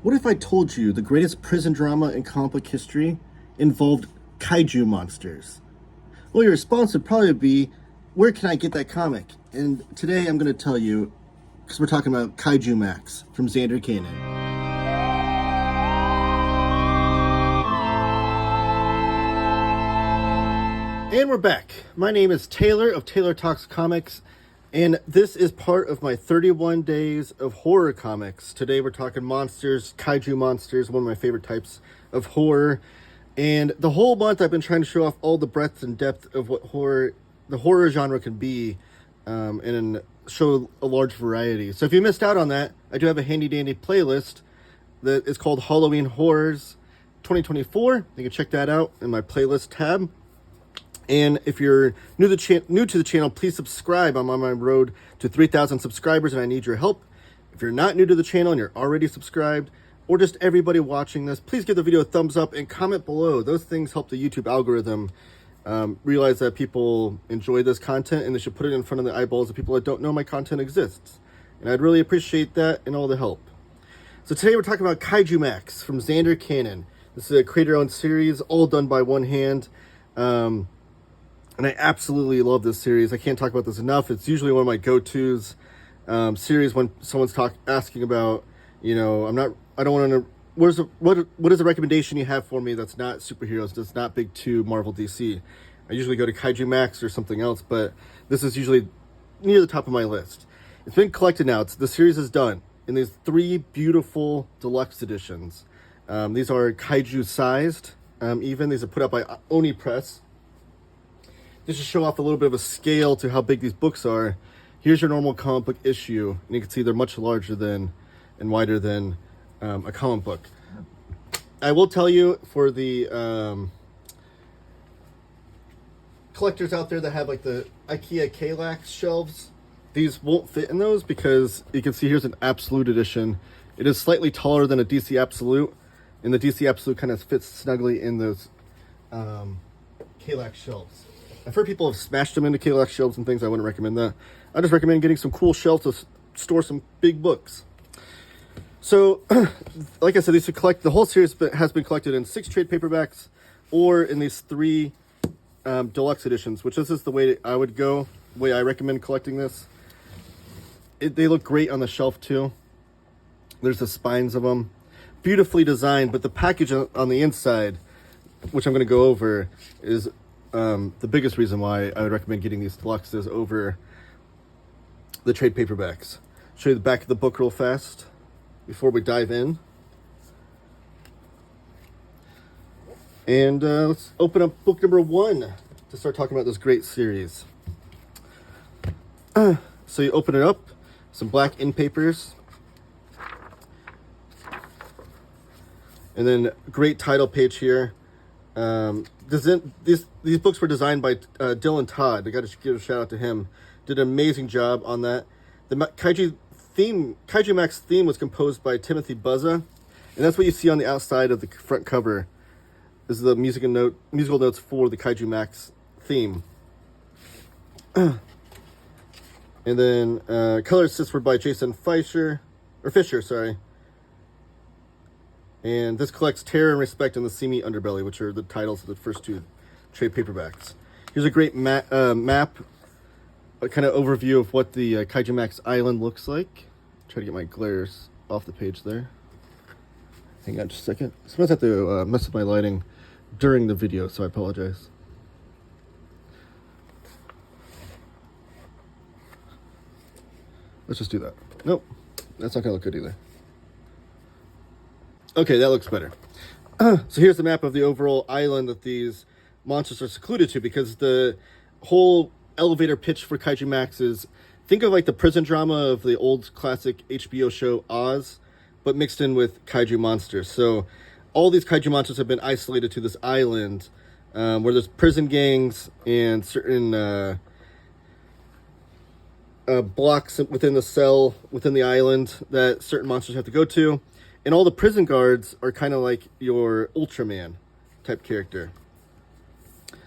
What if I told you the greatest prison drama in comic book history involved kaiju monsters? Well, your response would probably be, where can I get that comic? And today I'm going to tell you, because we're talking about KAIJUMAX from Zander Canon. And we're back. My name is Taylor of Taylor Talks Comics, and this is part of my 31 days of horror comics. Today we're talking monsters, kaiju monsters, one of my favorite types of horror. And the whole month I've been trying to show off all the breadth and depth of what the horror genre can be, and show a large variety. So if you missed out on that, I do have a handy dandy playlist that is called Halloween Horrors 2024. You can check that out in my playlist tab. And if you're new to the channel, please subscribe. I'm on my road to 3,000 subscribers and I need your help. If you're not new to the channel and you're already subscribed, or just everybody watching this, please give the video a thumbs up and comment below. Those things help the YouTube algorithm realize that people enjoy this content, and they should put it in front of the eyeballs of people that don't know my content exists. And I'd really appreciate that and all the help. So today we're talking about KAIJUMAX from Zander Canon. This is a creator-owned series, all done by one hand. And I absolutely love this series. I can't talk about this enough. It's usually one of my go-tos series when someone's asking about, I don't want to know, what is a recommendation you have for me that's not superheroes, that's not big two Marvel DC? I usually go to KAIJUMAX or something else, but this is usually near the top of my list. It's been collected now. The series is done in these 3 beautiful deluxe editions. These are kaiju sized, even. These are put out by Oni Press. Just to show off a little bit of a scale to how big these books are. Here's your normal comic book issue, and you can see they're much larger than and wider than a comic book. I will tell you, for the collectors out there that have like the IKEA KAIJUMAX shelves, these won't fit in those because you can see here's an Absolute edition. It is slightly taller than a DC Absolute, and the DC Absolute kind of fits snugly in those KAIJUMAX shelves. I've heard people have smashed them into KAIJUMAX shelves and things. I wouldn't recommend that. I just recommend getting some cool shelves to store some big books. So, like I said, the whole series has been collected in 6 trade paperbacks or in these 3 deluxe editions, which this is the way I would go, the way I recommend collecting this. They look great on the shelf too. There's the spines of them. Beautifully designed, but the package on the inside, which I'm going to go over, is the biggest reason why I would recommend getting these deluxes over the trade paperbacks. Show you the back of the book real fast before we dive in. And let's open up book number 1 to start talking about this great series. So you open it up, some black ink papers, and then great title page here. These books were designed by Dylan Todd. I got to give a shout out to him. Did an amazing job on that. The KAIJUMAX theme was composed by Timothy Buzza, and that's what you see on the outside of the front cover. This is the musical notes for the KAIJUMAX theme. And then color assists were by Jason Fisher, sorry. And this collects Terror and Respect in the Seamy Underbelly, which are the titles of the first 2 trade paperbacks. Here's a great map, a kind of overview of what the KAIJUMAX island looks like. Try to get my glares off the page there. Hang on just a second. Sometimes I have to mess with my lighting during the video, so I apologize. Let's just do that. Nope, that's not going to look good either. Okay, that looks better. So here's the map of the overall island that these monsters are secluded to, because the whole elevator pitch for KAIJUMAX is, think of like the prison drama of the old classic HBO show Oz, but mixed in with kaiju monsters. So all these kaiju monsters have been isolated to this island where there's prison gangs and certain blocks within the cell, within the island, that certain monsters have to go to. And all the prison guards are kind of like your Ultraman type character.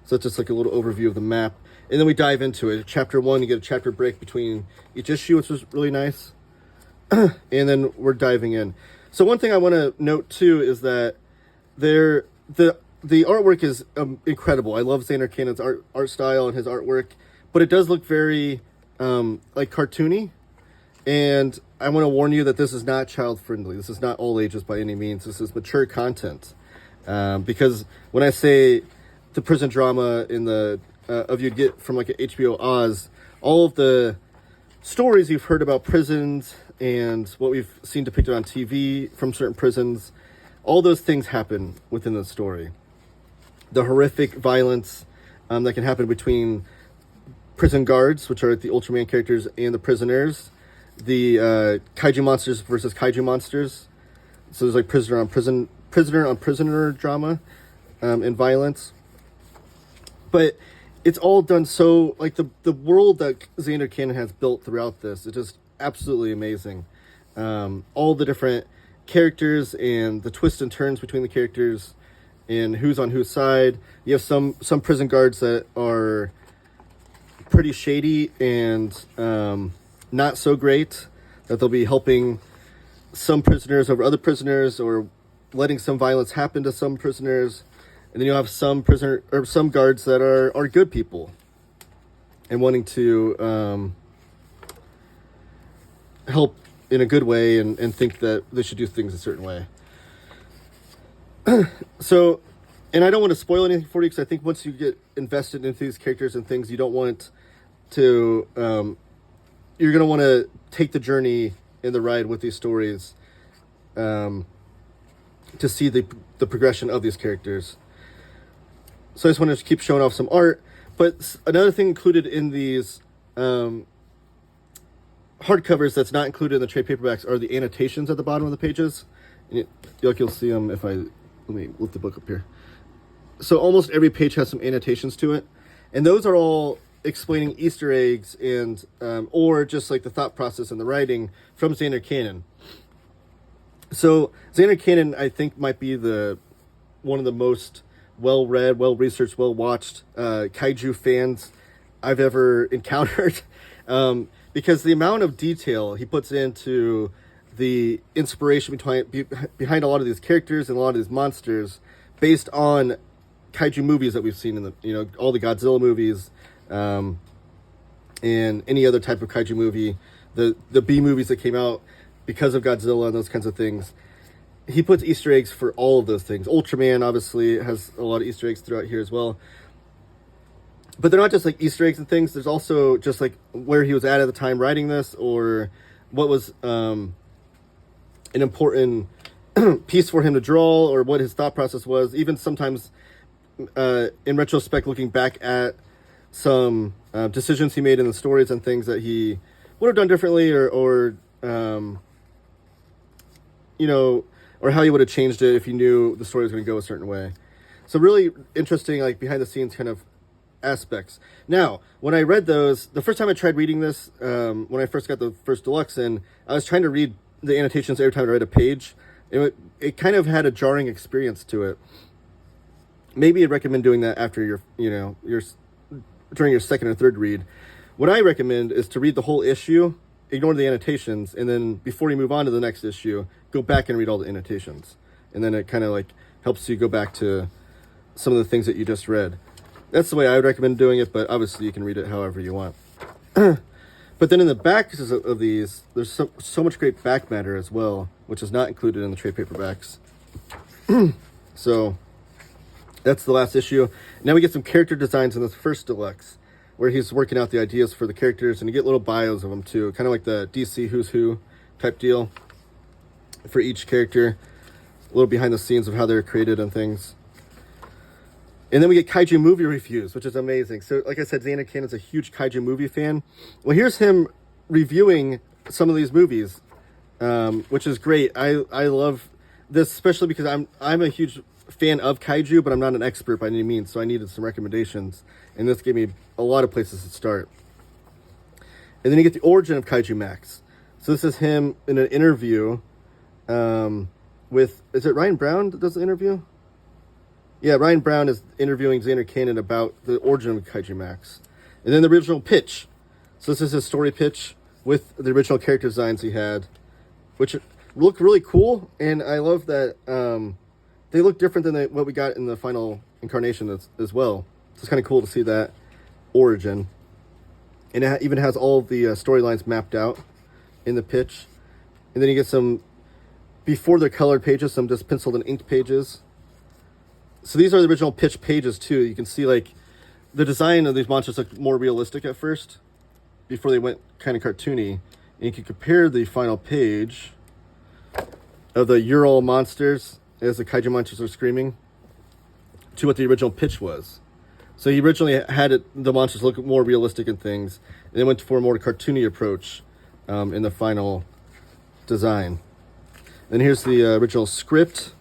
So it's just like a little overview of the map. And then we dive into it. Chapter 1, you get a chapter break between each issue, which was really nice. And then we're diving in. So one thing I want to note too is that the artwork is incredible. I love Zander Cannon's art style and his artwork, but it does look very like cartoony. And I want to warn you that this is not child friendly. This is not all ages by any means. This is mature content. Because when I say the prison drama in the of you'd get from like an HBO Oz, all of the stories you've heard about prisons and what we've seen depicted on TV from certain prisons, all those things happen within the story. The horrific violence that can happen between prison guards, which are the Ultraman characters, and the prisoners. The kaiju monsters versus kaiju monsters. So there's like prisoner on prisoner drama and violence. But it's all done so, like the world that Zander Cannon has built throughout this is just absolutely amazing. All the different characters and the twists and turns between the characters and who's on whose side. You have some prison guards that are pretty shady and not so great, that they'll be helping some prisoners over other prisoners or letting some violence happen to some prisoners. And then you'll have some guards that are good people and wanting to help in a good way and think that they should do things a certain way. So, and I don't want to spoil anything for you, because I think once you get invested into these characters and things, you don't want to, you're going to want to take the journey in the ride with these stories to see the progression of these characters. So I just wanted to keep showing off some art. But another thing included in these hardcovers that's not included in the trade paperbacks are the annotations at the bottom of the pages. And you'll see them if let me lift the book up here. So almost every page has some annotations to it. And those are all explaining Easter eggs and or just like the thought process and the writing from Zander Cannon. So Zander Cannon, I think, might be one of the most well-read, well-researched, well-watched kaiju fans I've ever encountered, because the amount of detail he puts into the inspiration behind a lot of these characters and a lot of these monsters, based on kaiju movies that we've seen in all the Godzilla movies, and any other type of kaiju movie, the B movies that came out because of Godzilla and those kinds of things. He puts Easter eggs for all of those things. Ultraman obviously has a lot of Easter eggs throughout here as well. But they're not just like Easter eggs and things. There's also just like where he was at the time writing this, or what was an important piece for him to draw, or what his thought process was. Even sometimes in retrospect, looking back at some decisions he made in the stories and things that he would have done differently, or or how he would have changed it if he knew the story was going to go a certain way. So really interesting, like behind the scenes kind of aspects. Now, when I read those, the first time I tried reading this, when I first got the first deluxe in, I was trying to read the annotations every time I read a page. It kind of had a jarring experience to it. Maybe I'd recommend doing that after your during your second or third read. What I recommend is to read the whole issue, ignore the annotations, and then before you move on to the next issue, go back and read all the annotations. And then it kind of like helps you go back to some of the things that you just read. That's the way I would recommend doing it, but obviously you can read it however you want. But then in the backs of these, there's so much great back matter as well, which is not included in the trade paperbacks. So that's the last issue. Now we get some character designs in this first deluxe, where he's working out the ideas for the characters, and you get little bios of them too, kind of like the DC Who's Who type deal for each character, a little behind the scenes of how they're created and things. And then we get kaiju movie reviews, which is amazing. So like I said, Zander Cannon's a huge kaiju movie fan. Well, here's him reviewing some of these movies, which is great. I love this, especially because I'm a huge fan of kaiju, but I'm not an expert by any means, so I needed some recommendations, and this gave me a lot of places to start. And then you get the origin of KAIJUMAX. So this is him in an interview with, is it Ryan Brown that does the interview? Yeah, Ryan Brown is interviewing Zander Cannon about the origin of KAIJUMAX. And then the original pitch. So this is his story pitch with the original character designs he had, which look really cool, and I love that they look different than what we got in the final incarnation as well. So it's kind of cool to see that origin. And it even has all of the storylines mapped out in the pitch. And then you get some, before the colored pages, some just penciled and inked pages. So these are the original pitch pages too. You can see like the design of these monsters looked more realistic at first, before they went kind of cartoony. And you can compare the final page of the Ural monsters as the kaiju monsters are screaming to what the original pitch was. So he originally had the monsters look more realistic and things, and then went for a more cartoony approach in the final design. And here's the original script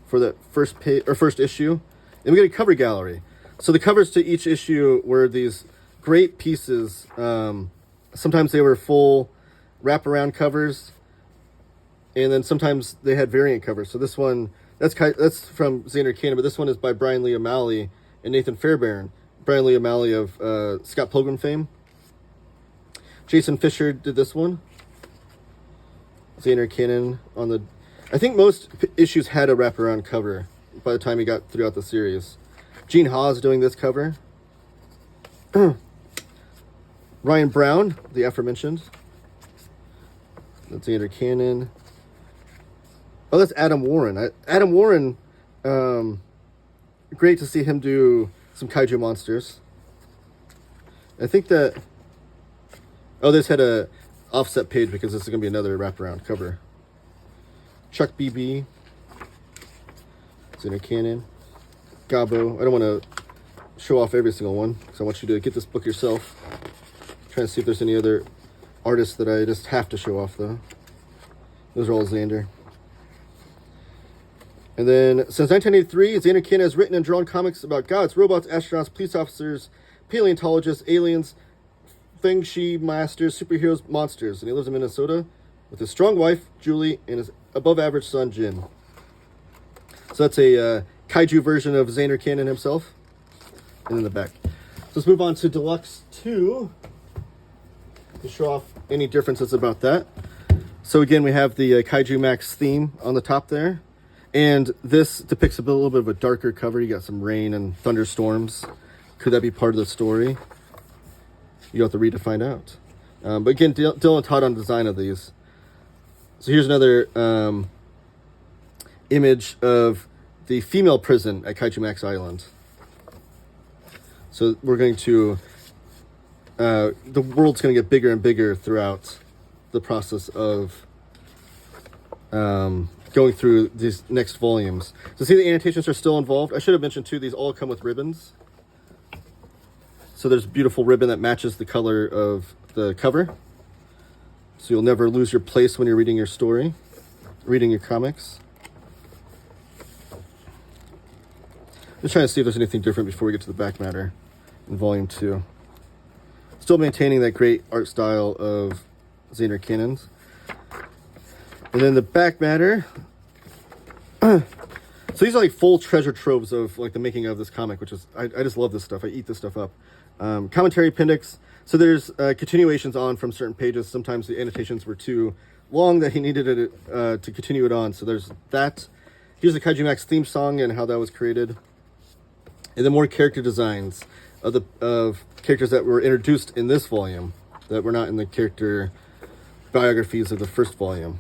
for the first page or first issue. And we get a cover gallery. So the covers to each issue were these great pieces. Sometimes they were full wraparound covers, and then sometimes they had variant covers. So this one, that's from Zander Cannon, but this one is by Brian Lee O'Malley and Nathan Fairbairn. Brian Lee O'Malley of Scott Pilgrim fame. Jason Fisher did this one. Zander Cannon on the... I think most issues had a wraparound cover by the time he got throughout the series. Gene Hawes doing this cover. Ryan Brown, the aforementioned. That's Zander Cannon. Oh, that's Adam Warren. Adam Warren, great to see him do some kaiju monsters. I think that... Oh, this had a offset page because this is going to be another wraparound cover. Chuck BB. Zander Cannon. Gabo. I don't want to show off every single one because I want you to get this book yourself. Trying to see if there's any other artists that I just have to show off, though. Those are all Zander. And then, since 1983, Zander Cannon has written and drawn comics about gods, robots, astronauts, police officers, paleontologists, aliens, Feng Shi masters, superheroes, monsters. And he lives in Minnesota with his strong wife, Julie, and his above-average son, Jin. So that's a kaiju version of Zander Cannon himself. And in the back. So let's move on to Deluxe 2 to show off any differences about that. So again, we have the KAIJUMAX theme on the top there. And this depicts a little bit of a darker cover. You got some rain and thunderstorms. Could that be part of the story? You have to read to find out. But again, Dylan taught on design of these. So here's another image of the female prison at KAIJUMAX Island. So we're going to... the world's going to get bigger and bigger throughout the process of going through these next volumes. So see the annotations are still involved. I should have mentioned too, these all come with ribbons. So there's a beautiful ribbon that matches the color of the cover. So you'll never lose your place when you're reading your story, reading your comics. Just trying to see if there's anything different before we get to the back matter in volume 2. Still maintaining that great art style of Zander Cannon's. And then the back matter. So these are like full treasure troves of like the making of this comic, which is, I just love this stuff. I eat this stuff up. Commentary appendix. So there's continuations on from certain pages. Sometimes the annotations were too long that he needed it to continue it on. So there's that. Here's the KAIJUMAX theme song and how that was created. And then more character designs of characters that were introduced in this volume that were not in the character biographies of the first volume.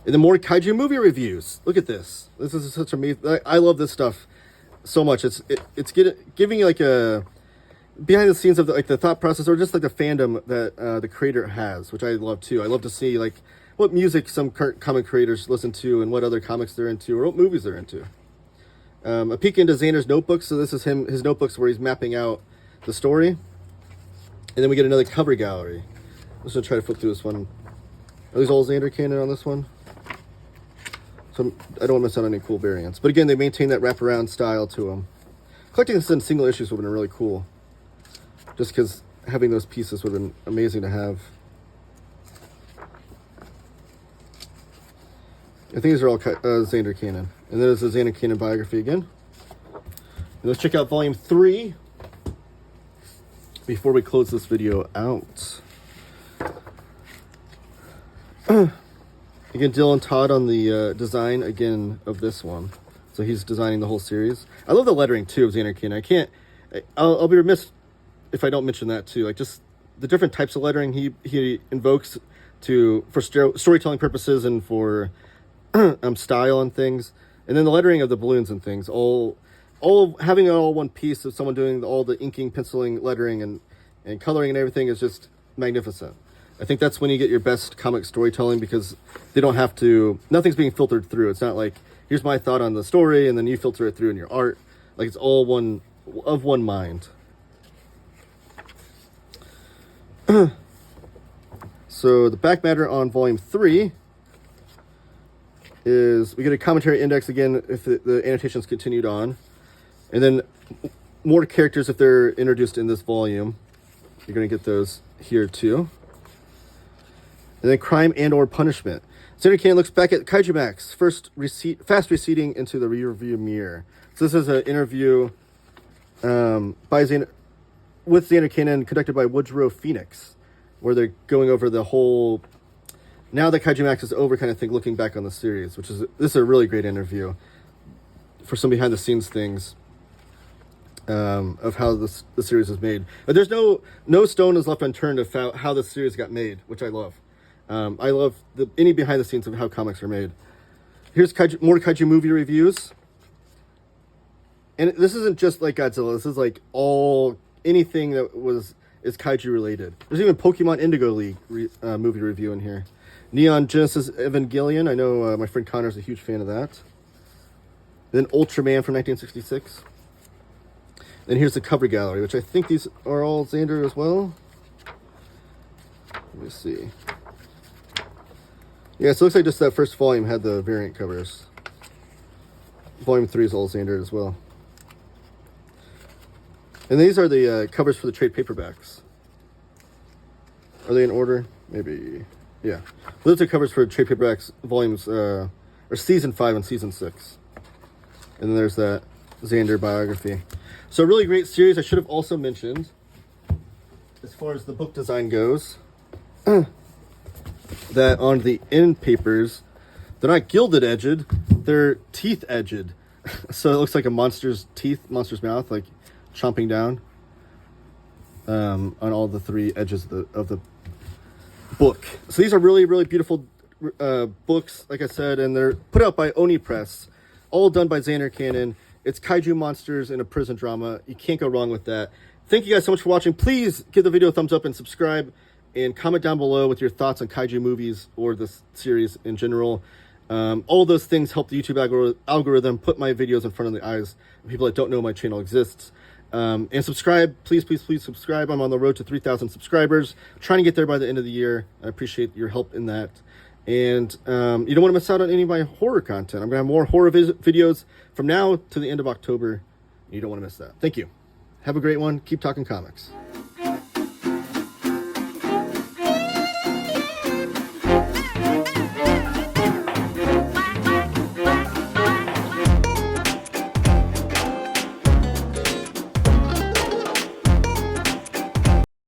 And then more kaiju movie reviews. Look at this. This is such amazing. I love this stuff so much. It's giving you like a behind the scenes of the thought process, or just like the fandom that the creator has, which I love too. I love to see like what music some comic creators listen to and what other comics they're into or what movies they're into. A peek into Zander's notebooks. So this is his notebooks where he's mapping out the story. And then we get another cover gallery. I'm just going to try to flip through this one. Are these all Zander Cannon on this one? So I don't want to miss out on any cool variants. But again, they maintain that wraparound style to them. Collecting this in single issues would have been really cool. Just because having those pieces would have been amazing to have. I think these are all Zander Cannon. And then there's the Zander Cannon biography again. And let's check out volume 3 before we close this video out. Again, Dylan Todd on the design again of this one. So he's designing the whole series. I love the lettering too of Zander Cannon. I'll be remiss if I don't mention that too. Like just the different types of lettering he invokes for storytelling purposes and for style and things. And then the lettering of the balloons and things. All having it all one piece of someone doing all the inking, penciling, lettering, and coloring and everything is just magnificent. I think that's when you get your best comic storytelling, because they don't have to, nothing's being filtered through. It's not like, here's my thought on the story, and then you filter it through in your art. Like, it's all one mind. So the back matter on volume 3 is, we get a commentary index again if the annotations continued on. And then more characters if they're introduced in this volume. You're going to get those here too. And then crime and or punishment. Zander Cannon looks back at KAIJUMAX, fast receding into the rearview mirror. So this is an interview with Zander Cannon conducted by Woodrow Phoenix, where they're going over the whole, now that KAIJUMAX is over kind of thing, looking back on the series, this is a really great interview for some behind the scenes things of how the series was made. But there's no stone is left unturned of how the series got made, which I love. I love any behind the scenes of how comics are made. Here's more Kaiju movie reviews. And this isn't just like Godzilla. This is like anything that is Kaiju related. There's even Pokemon Indigo League movie review in here. Neon Genesis Evangelion. I know my friend Connor's a huge fan of that. Then Ultraman from 1966. Then here's the cover gallery, which I think these are all Zander as well. Let me see. Yeah, so it looks like just that first volume had the variant covers. Volume 3 is all Zander as well. And these are the covers for the trade paperbacks. Are they in order? Maybe. Yeah. Those are covers for trade paperbacks volumes, or season 5 and season 6. And then there's that Zander biography. So a really great series. I should have also mentioned, as far as the book design goes, that on the end papers, they're not gilded edged, they're teeth edged. So it looks like a monster's teeth, monster's mouth, like chomping down on all the 3 edges of the book. So these are really, really beautiful books, like I said, and they're put out by Oni Press, all done by Zander Cannon. It's kaiju monsters in a prison drama. You can't go wrong with that. Thank you guys so much for watching. Please give the video a thumbs up and subscribe, and comment down below with your thoughts on kaiju movies or this series in general. All those things help the YouTube algorithm put my videos in front of the eyes of people that don't know my channel exists. And subscribe. Please, please, please subscribe. I'm on the road to 3,000 subscribers. I'm trying to get there by the end of the year. I appreciate your help in that. And you don't want to miss out on any of my horror content. I'm going to have more horror videos from now to the end of October. You don't want to miss that. Thank you. Have a great one. Keep talking comics.